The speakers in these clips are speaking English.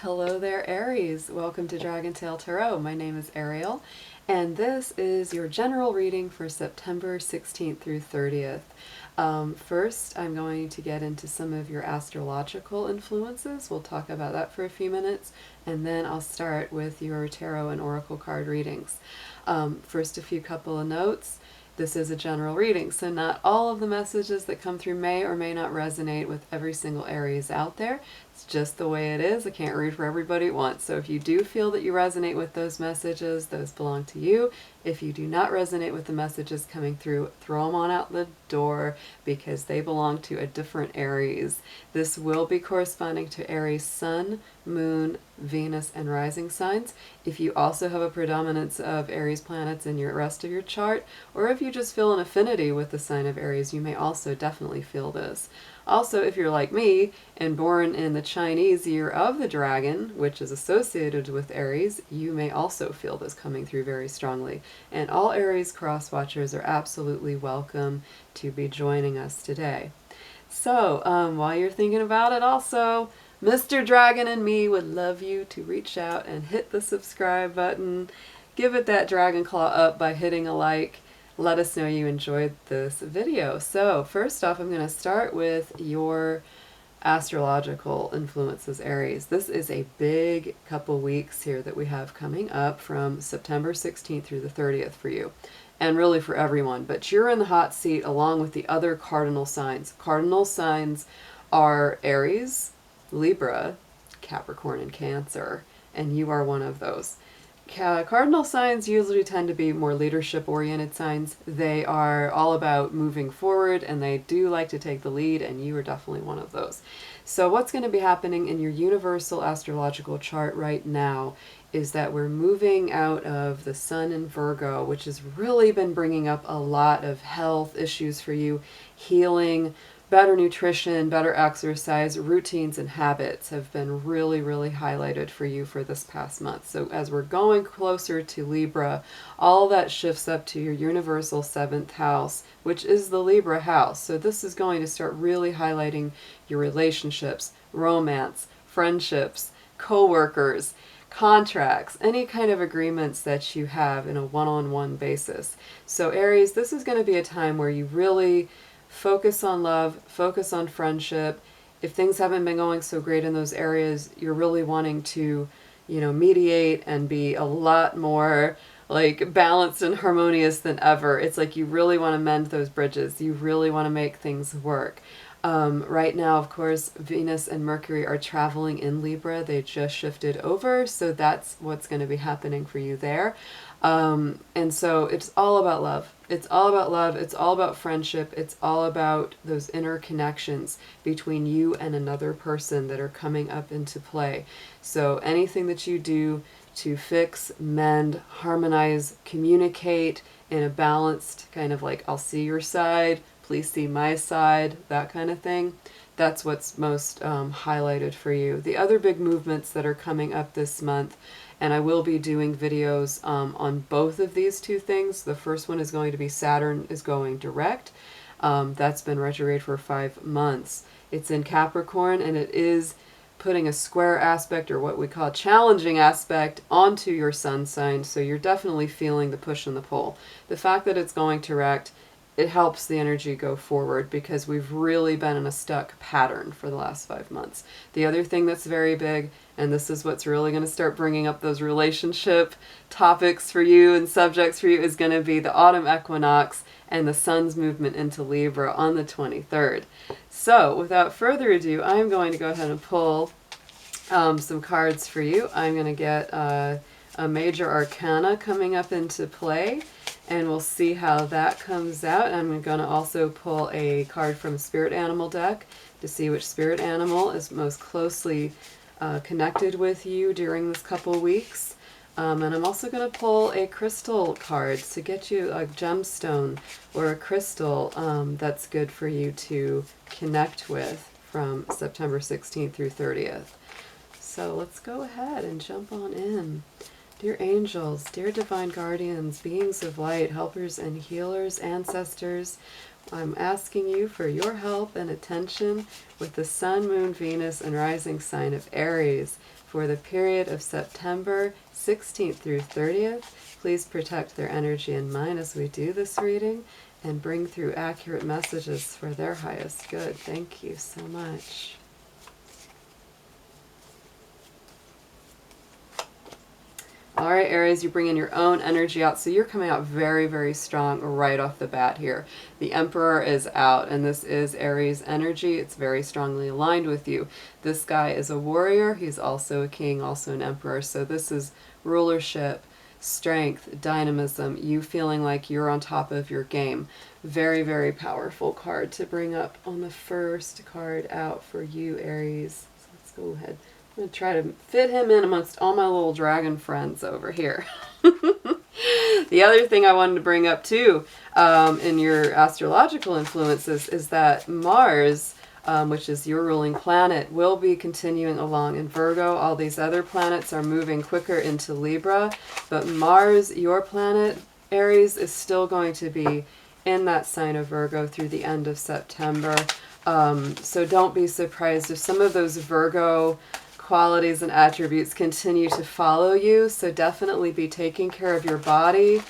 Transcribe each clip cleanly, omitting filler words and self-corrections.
Hello there, Aries. Welcome to Dragon Tail Tarot. My name is Ariel, and this is your general reading for September 16th through 30th. First, I'm going to get into some of your astrological influences. We'll talk about that for a few minutes, and then I'll start with your tarot and oracle card readings. First, a few couple of notes. This is a general reading, so not all of the messages that come through may or may not resonate with every single Aries out there. It's just the way it is. I can't read for everybody at once. So if you do feel that you resonate with those messages, those belong to you. If you do not resonate with the messages coming through, throw them on out the door because they belong to a different Aries. This will be corresponding to Aries Sun, Moon, Venus, and rising signs. If you also have a predominance of Aries planets in your rest of your chart, or if you just feel an affinity with the sign of Aries, you may also definitely feel this. Also, if you're like me and born in the Chinese year of the dragon, which is associated with Aries, you may also feel this coming through very strongly. And all Aries cross watchers are absolutely welcome to be joining us today. So, while you're thinking about it also, Mr. Dragon and me would love you to reach out and hit the subscribe button. Give it that dragon claw up by hitting a like. Let us know you enjoyed this video. So first off, I'm going to start with your astrological influences, Aries. This is a big couple weeks here that we have coming up from September 16th through the 30th for you. And really for everyone, but you're in the hot seat along with the other cardinal signs. Cardinal signs are Aries, Libra, Capricorn, and Cancer, and you are one of those. Cardinal signs usually tend to be more leadership-oriented signs. They are all about moving forward, and they do like to take the lead, and you are definitely one of those. So what's going to be happening in your universal astrological chart right now is that we're moving out of the sun in Virgo, which has really been bringing up a lot of health issues for you, healing, better nutrition, better exercise, routines, and habits have been really, really highlighted for you for this past month. So as we're going closer to Libra, all that shifts up to your universal 7th house, which is the Libra house. So this is going to start really highlighting your relationships, romance, friendships, co-workers, contracts, any kind of agreements that you have in a one-on-one basis. So Aries, this is going to be a time where you really focus on love, focus on friendship. If things haven't been going so great in those areas, you're really wanting to, mediate and be a lot more like balanced and harmonious than ever. It's like you really want to mend those bridges. You really want to make things work. Right now, of course, Venus and Mercury are traveling in Libra. They just shifted over, so that's what's going to be happening for you there. And so it's all about love. It's all about love. It's all about friendship. It's all about those inner connections between you and another person that are coming up into play. So anything that you do to fix, mend, harmonize, communicate in a balanced kind of like, I'll see your side, please see my side, that kind of thing. That's what's most highlighted for you. The other big movements that are coming up this month, and I will be doing videos on both of these two things. The first one is going to be Saturn is going direct. That's been retrograde for 5 months. It's in Capricorn, and it is putting a square aspect, or what we call a challenging aspect, onto your sun sign. So you're definitely feeling the push and the pull. The fact that it's going direct, it helps the energy go forward because we've really been in a stuck pattern for the last 5 months. The other thing that's very big, and this is what's really going to start bringing up those relationship topics for you and subjects for you, is going to be the autumn equinox and the sun's movement into Libra on the 23rd. So without further ado, I'm going to go ahead and pull some cards for you. I'm going to get a major arcana coming up into play, and we'll see how that comes out. I'm going to also pull a card from a spirit animal deck to see which spirit animal is most closely connected with you during this couple weeks. And I'm also going to pull a crystal card to get you a gemstone or a crystal that's good for you to connect with from September 16th through 30th. So let's go ahead and jump on in. Dear angels, dear divine guardians, beings of light, helpers and healers, ancestors, I'm asking you for your help and attention with the Sun, Moon, Venus, and rising sign of Aries for the period of September 16th through 30th. Please protect their energy and mind as we do this reading and bring through accurate messages for their highest good. Thank you so much. All right, Aries, you bring in your own energy out. So you're coming out very, very strong right off the bat here. The Emperor is out, and this is Aries energy. It's very strongly aligned with you. This guy is a warrior. He's also a king, also an emperor. So this is rulership, strength, dynamism, you feeling like you're on top of your game. Very, very powerful card to bring up on the first card out for you, Aries. So let's go ahead. I'm going to try to fit him in amongst all my little dragon friends over here. The other thing I wanted to bring up too in your astrological influences is that Mars, which is your ruling planet, will be continuing along in Virgo. All these other planets are moving quicker into Libra, but Mars, your planet, Aries, is still going to be in that sign of Virgo through the end of September. So don't be surprised if some of those Virgo qualities and attributes continue to follow you. So definitely be taking care of your body.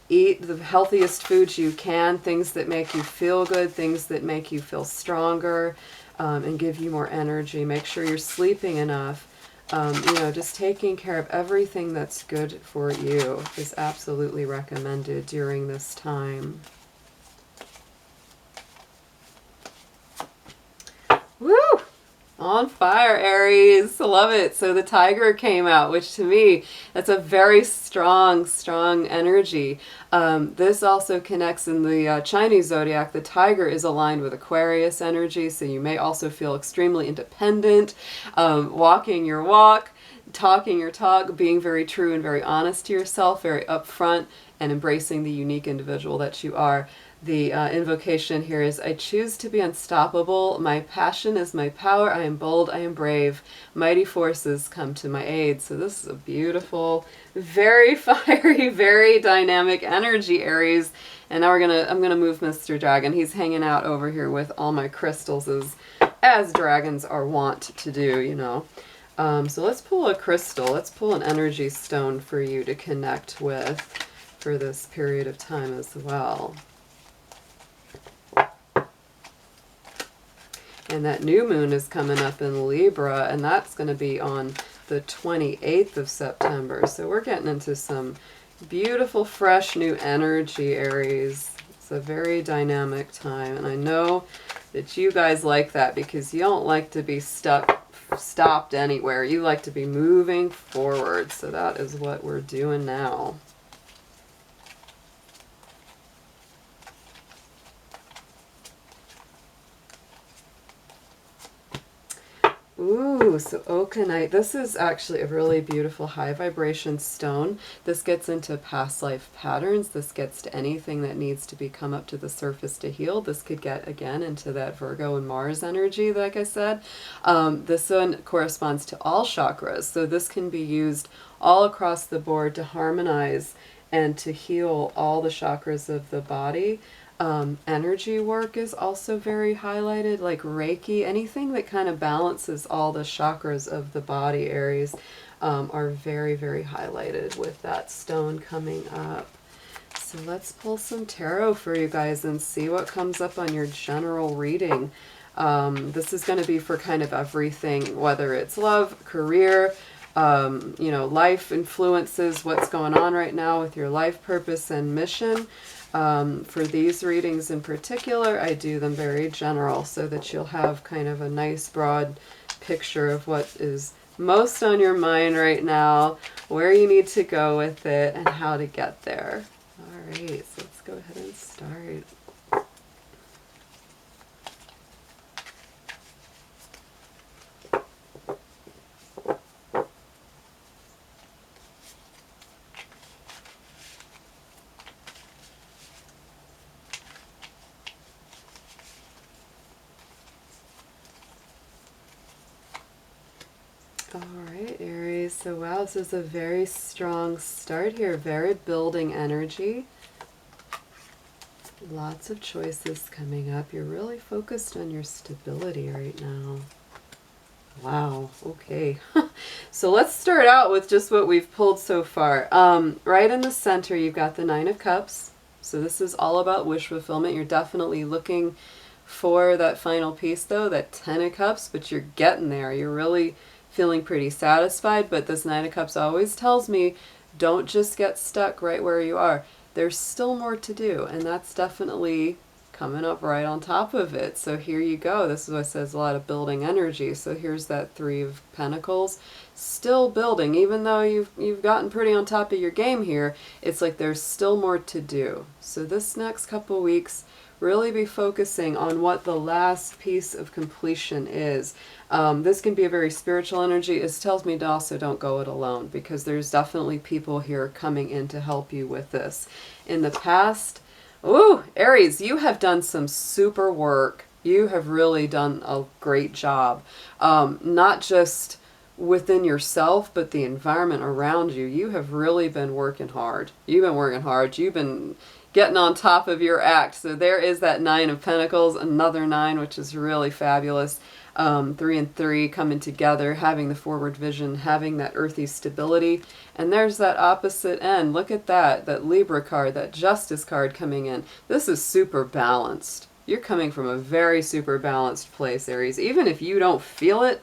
Eat the healthiest foods you can, things that make you feel good, things that make you feel stronger, and give you more energy. Make sure you're sleeping enough. You know, just taking care of everything that's good for you is absolutely recommended during this time. Woo! On fire, Aries. Love it. So the tiger came out, which to me, that's a very strong, strong energy. This also connects in the Chinese zodiac. The tiger is aligned with Aquarius energy, so you may also feel extremely independent, walking your walk, talking your talk, being very true and very honest to yourself, very upfront, and embracing the unique individual that you are. The invocation here is, I choose to be unstoppable. My passion is my power. I am bold. I am brave. Mighty forces come to my aid. So this is a beautiful, very fiery, very dynamic energy, Aries. And now I'm gonna move Mr. Dragon. He's hanging out over here with all my crystals as dragons are wont to do, you know. So let's pull a crystal. Let's pull an energy stone for you to connect with for this period of time as well. And that new moon is coming up in Libra, and that's going to be on the 28th of September. So we're getting into some beautiful, fresh, new energy, Aries. It's a very dynamic time, and I know that you guys like that because you don't like to be stopped anywhere. You like to be moving forward, so that is what we're doing now. Ooh, so oakenite. This is actually a really beautiful high vibration stone. This gets into past life patterns. This gets to anything that needs to be come up to the surface to heal. This could get, again, into that Virgo and Mars energy, like I said. This one corresponds to all chakras. So this can be used all across the board to harmonize and to heal all the chakras of the body. Energy work is also very highlighted, like Reiki. Anything that kind of balances all the chakras of the body, Aries, are very, very highlighted with that stone coming up. So let's pull some tarot for you guys and see what comes up on your general reading. This is going to be for kind of everything, whether it's love, career, you know, life influences, what's going on right now with your life purpose and mission. For these readings in particular, I do them very general so that you'll have kind of a nice broad picture of what is most on your mind right now, where you need to go with it, and how to get there. All right, so let's go ahead and start. Alright, Aries, so wow, this is a very strong start here, very building energy. Lots of choices coming up. You're really focused on your stability right now. Wow, okay. So let's start out with just what we've pulled so far. Right in the center, you've got the Nine of Cups. So this is all about wish fulfillment. You're definitely looking for that final piece, though, that Ten of Cups, but you're getting there. You're really feeling pretty satisfied, but this Nine of Cups always tells me, don't just get stuck right where you are. There's still more to do, and that's definitely coming up right on top of it. So here you go. This is what says a lot of building energy. So here's that Three of Pentacles, still building. Even though you've gotten pretty on top of your game here, it's like there's still more to do. So this next couple weeks, really be focusing on what the last piece of completion is. This can be a very spiritual energy. It tells me to also don't go it alone, because there's definitely people here coming in to help you with this. In the past, ooh, Aries, you have done some super work. You have really done a great job. Not just within yourself, but the environment around you. You have really been working hard. You've been working hard. You've been getting on top of your act. So there is that Nine of Pentacles, another nine, which is really fabulous. 3 and 3 coming together, having the forward vision, having that earthy stability. And there's that opposite end. Look at that Libra card, that Justice card coming in. This is super balanced. You're coming from a very super balanced place, Aries. Even if you don't feel it,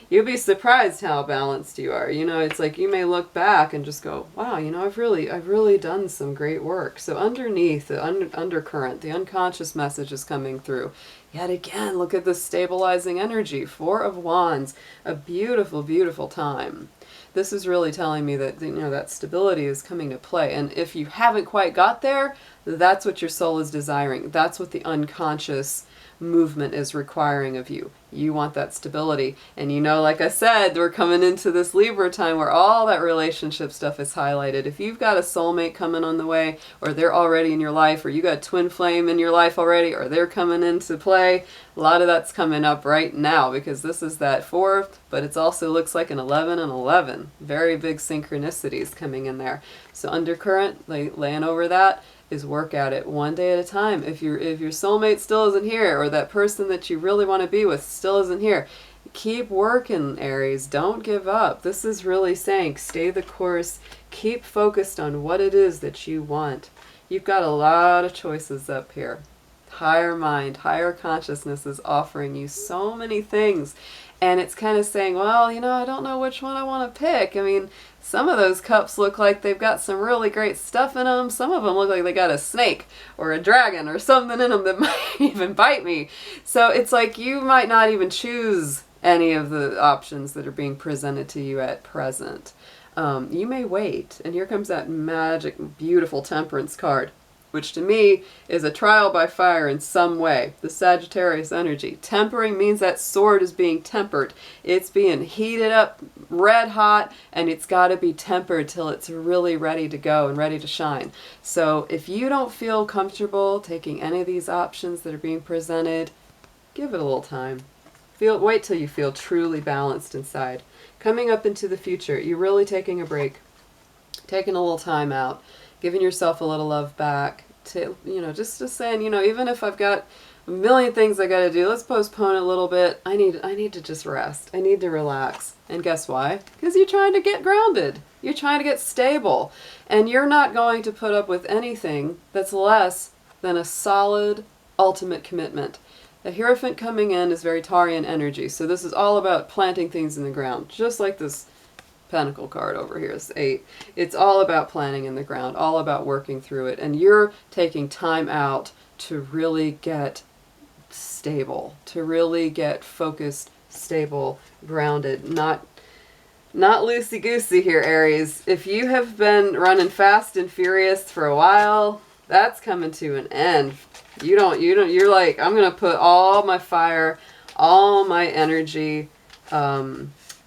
you'll be surprised how balanced you are. You know, it's like you may look back and just go, wow, you know, I've really done some great work. So underneath, the undercurrent, the unconscious message is coming through. Yet again, look at the stabilizing energy. Four of Wands, a beautiful, beautiful time. This is really telling me that, you know, that stability is coming to play. And if you haven't quite got there, that's what your soul is desiring. That's what the unconscious movement is requiring of you. You want that stability. And you know, like I said, we're coming into this Libra time where all that relationship stuff is highlighted. If you've got a soulmate coming on the way, or they're already in your life, or you got twin flame in your life already, or they're coming into play, a lot of that's coming up right now, because this is that 4, but it also looks like an 11 and 11. Very big synchronicities coming in there. So undercurrent, laying over that, is work at it one day at a time. If your soulmate still isn't here, or that person that you really want to be with still isn't here, keep working, Aries. Don't give up. This is really saying stay the course. Keep focused on what it is that you want. You've got a lot of choices up here. Higher mind, higher consciousness is offering you so many things. And it's kind of saying, well, you know, I don't know which one I want to pick. I mean, some of those cups look like they've got some really great stuff in them. Some of them look like they got a snake or a dragon or something in them that might even bite me. So it's like you might not even choose any of the options that are being presented to you at present. You may wait. And here comes that magic, beautiful Temperance card, which to me is a trial by fire in some way. The Sagittarius energy. Tempering means that sword is being tempered. It's being heated up red hot, and it's got to be tempered till it's really ready to go and ready to shine. So if you don't feel comfortable taking any of these options that are being presented, give it a little time. Wait till you feel truly balanced inside. Coming up into the future, you're really taking a break, taking a little time out, giving yourself a little love back, to, you know, just saying, you know, even if I've got a million things I got to do, let's postpone it a little bit. I need to just rest. I need to relax. And guess why? Because you're trying to get grounded. You're trying to get stable. And you're not going to put up with anything that's less than a solid, ultimate commitment. The Hierophant coming in is very Taurean energy. So this is all about planting things in the ground, just like this Pentacle card over here is 8. It's all about planting in the ground, all about working through it. And you're taking time out to really get stable, to really get focused, stable, grounded, not loosey-goosey here, Aries. If you have been running fast and furious for a while, that's coming to an end. You're like, I'm going to put all my fire, all my energy,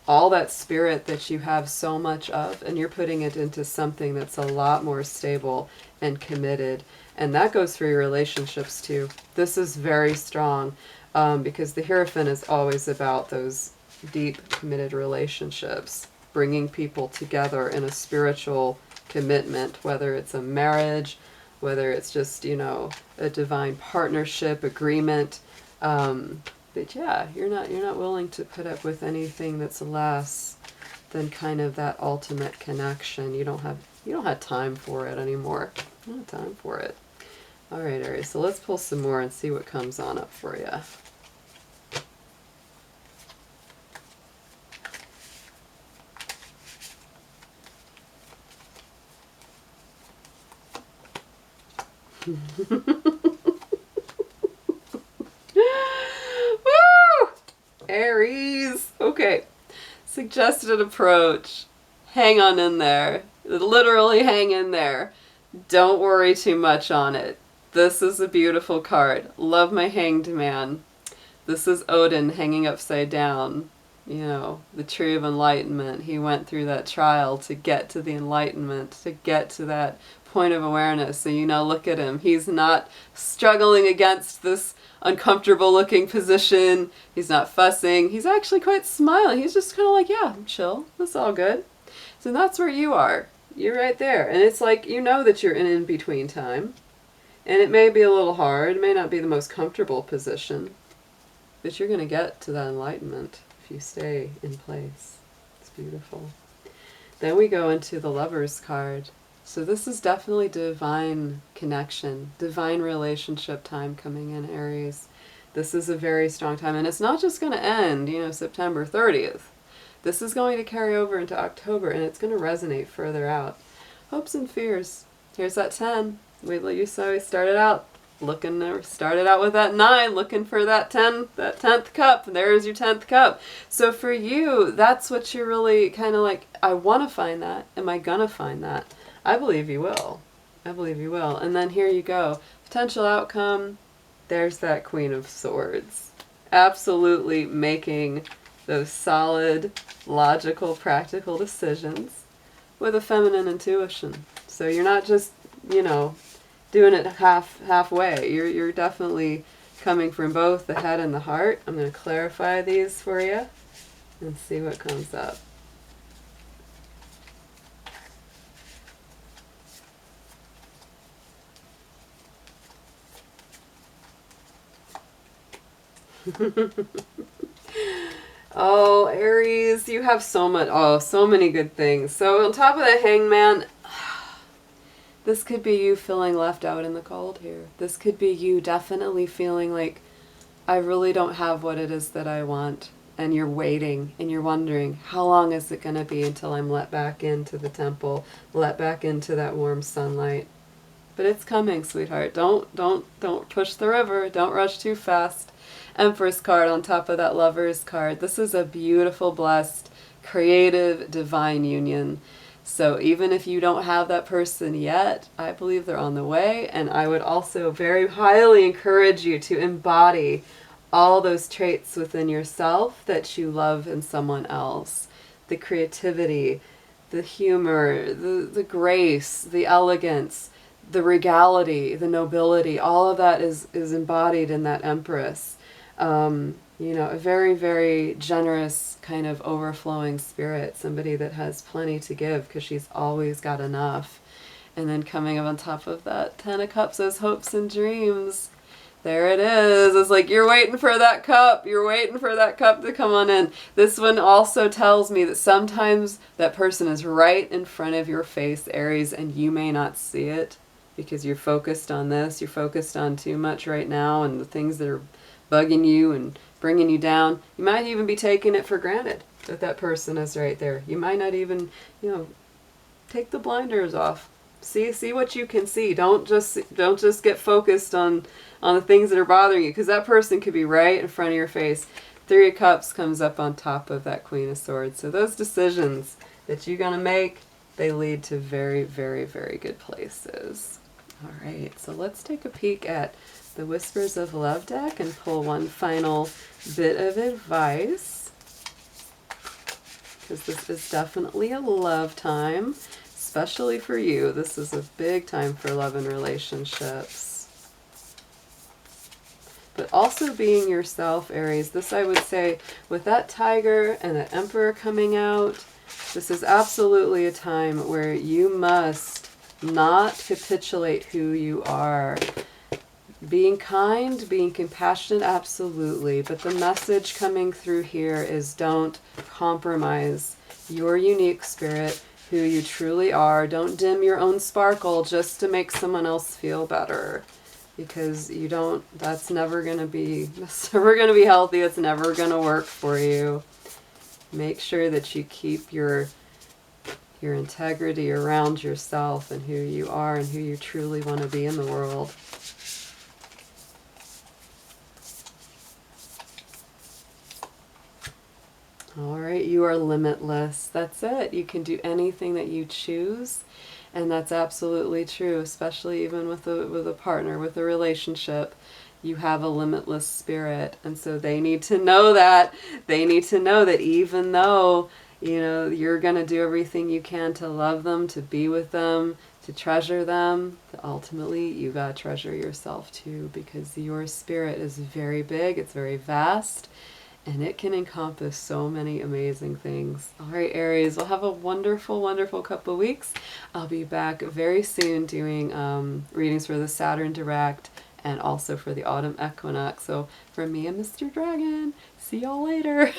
all that spirit that you have so much of, and you're putting it into something that's a lot more stable and committed. And that goes for your relationships too. This is very strong, because the Hierophant is always about those deep, committed relationships, bringing people together in a spiritual commitment, whether it's a marriage, whether it's just, you know, a divine partnership, agreement. But yeah, you're not willing to put up with anything that's less than kind of that ultimate connection. You don't have time for it anymore. You don't have time for it. All right, Aries, so let's pull some more and see what comes on up for you. Woo! Aries. Okay. Suggested approach. Hang on in there. Literally hang in there. Don't worry too much on it. This is a beautiful card. Love my Hanged Man. This is Odin hanging upside down. You know, the tree of enlightenment. He went through that trial to get to the enlightenment, to get to that point of awareness. So, you know, look at him. He's not struggling against this uncomfortable looking position. He's not fussing. He's actually quite smiling. He's just kind of like, yeah, I'm chill. It's all good. So that's where you are. You're right there. And it's like, you know that you're in between time. And it may be a little hard. It may not be the most comfortable position. But you're going to get to that enlightenment if you stay in place. It's beautiful. Then we go into the Lover's card. So this is definitely divine connection, divine relationship time coming in, Aries. This is a very strong time. And it's not just going to end, you know, September 30th. This is going to carry over into October, and it's going to resonate further out. Hopes and fears. Here's that 10. Wait till you saw we started out started out with that 9, looking for that 10, that 10th cup. There's your 10th cup. So for you, that's what you're really kind of like, I want to find that. Am I going to find that? I believe you will. I believe you will. And then here you go. Potential outcome. There's that Queen of Swords. Absolutely making those solid, logical, practical decisions with a feminine intuition. So you're not just, you know, doing it halfway. You're definitely coming from both the head and the heart. I'm going to clarify these for you and see what comes up. Oh, Aries, you have so many good things. So on top of the Hangman, this could be you feeling left out in the cold here. This could be you definitely feeling like, I really don't have what it is that I want. And you're waiting and you're wondering, how long is it going to be until I'm let back into the temple, let back into that warm sunlight? But it's coming, sweetheart. Don't push the river. Don't rush too fast. Empress card on top of that Lover's card. This is a beautiful, blessed, creative, divine union. So even if you don't have that person yet, I believe they're on the way. And I would also very highly encourage you to embody all those traits within yourself that you love in someone else. The creativity, the humor, the grace, the elegance, the regality, the nobility, all of that is embodied in that Empress. You know, a very, very generous kind of overflowing spirit, somebody that has plenty to give because she's always got enough. And then coming up on top of that 10 of Cups, those hopes and dreams. There it is. It's like you're waiting for that cup. You're waiting for that cup to come on in. This one also tells me that sometimes that person is right in front of your face, Aries, and you may not see it because you're focused on this. You're focused on too much right now and the things that are bugging you and bringing you down. You might even be taking it for granted that that person is right there. You might not even, you know, take the blinders off. See what you can see. Don't just get focused on the things that are bothering you, because that person could be right in front of your face. 3 of Cups comes up on top of that Queen of Swords. So those decisions that you're going to make, they lead to very, very, very good places. All right, so let's take a peek at the Whispers of Love deck and pull one final bit of advice, because this is definitely a love time, especially for you. This is a big time for love and relationships. But also being yourself, Aries. This, I would say, with that Tiger and that Emperor coming out, this is absolutely a time where you must not capitulate who you are. Being kind, being compassionate, absolutely. But the message coming through here is don't compromise your unique spirit, who you truly are. Don't dim your own sparkle just to make someone else feel better. Because you don't, that's never going to be healthy. It's never going to work for you. Make sure that you keep your integrity around yourself and who you are and who you truly want to be in the world. All right, you are limitless. That's it. You can do anything that you choose, and that's absolutely true, especially even with a partner, with a relationship. You have a limitless spirit, and so they need to know that. They need to know that even though, you know, you're going to do everything you can to love them, to be with them, to treasure them, ultimately you got to treasure yourself too, because your spirit is very big, it's very vast, and it can encompass so many amazing things. All right, Aries, we'll have a wonderful, wonderful couple of weeks. I'll be back very soon doing readings for the Saturn direct and also for the autumn equinox. So from me and Mr. Dragon, see y'all later.